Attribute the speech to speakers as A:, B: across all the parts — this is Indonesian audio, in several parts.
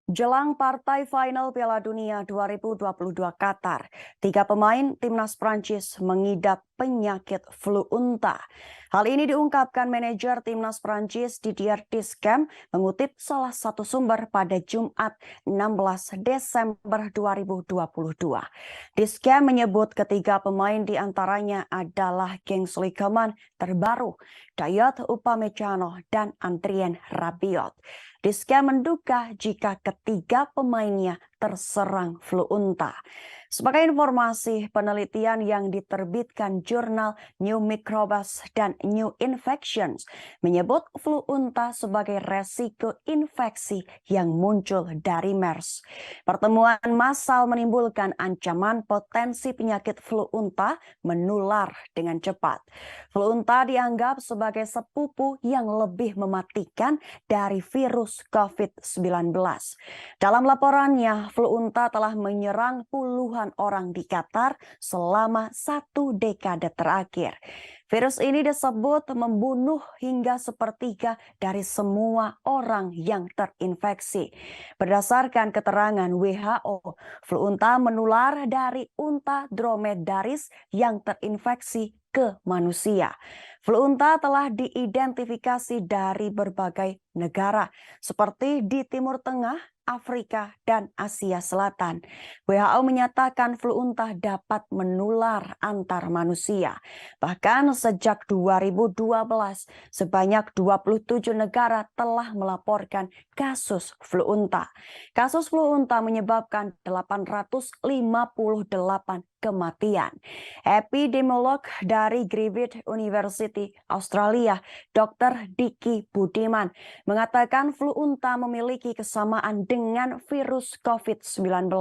A: Jelang partai final Piala Dunia 2022 Qatar, 3 pemain timnas Prancis mengidap penyakit flu unta. Hal ini diungkapkan manajer timnas Prancis Didier Deschamps mengutip salah satu sumber pada Jumat 16 Desember 2022. Deschamps menyebut ketiga pemain diantaranya adalah Kingsley Coman terbaru, Dayot Upamecano, dan Adrien Rabiot. Deschamps menduga jika ketiga pemainnya terserang flu unta. Sebagai informasi, penelitian yang diterbitkan jurnal New Microbes dan New Infections menyebut flu unta sebagai resiko infeksi yang muncul dari MERS. Pertemuan massal menimbulkan ancaman potensi penyakit flu unta menular dengan cepat. Flu unta dianggap sebagai sepupu yang lebih mematikan dari virus COVID-19. Dalam laporannya, flu unta telah menyerang puluhan orang di Qatar selama 1 dekade terakhir. Virus ini disebut membunuh hingga sepertiga dari semua orang yang terinfeksi. Berdasarkan keterangan WHO, flu unta menular dari unta dromedaris yang terinfeksi ke manusia. Flu unta telah diidentifikasi dari berbagai negara seperti di Timur Tengah, Afrika, dan Asia Selatan. WHO menyatakan flu unta dapat menular antar manusia. Bahkan sejak 2012, sebanyak 27 negara telah melaporkan kasus flu unta. Kasus flu unta menyebabkan 858 kematian. Epidemiolog dari Griffith University Australia, Dr. Diki Budiman, mengatakan flu unta memiliki kesamaan dengan virus COVID-19.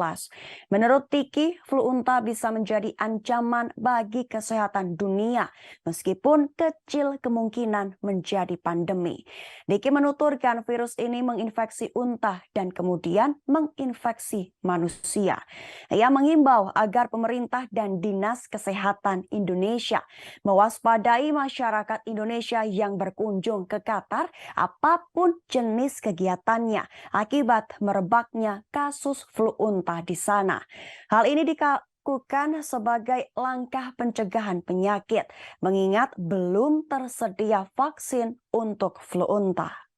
A: Menurut Diki, flu unta bisa menjadi ancaman bagi kesehatan dunia, meskipun kecil kemungkinan menjadi pandemi. Diki menuturkan virus ini menginfeksi unta dan kemudian menginfeksi manusia. Ia mengimbau agar pemerintah dan Dinas Kesehatan Indonesia mewaspadai masyarakat Indonesia yang berkunjung ke Qatar apapun jenis kegiatannya akibat merebaknya kasus flu unta di sana. Hal ini dilakukan sebagai langkah pencegahan penyakit, mengingat belum tersedia vaksin untuk flu unta.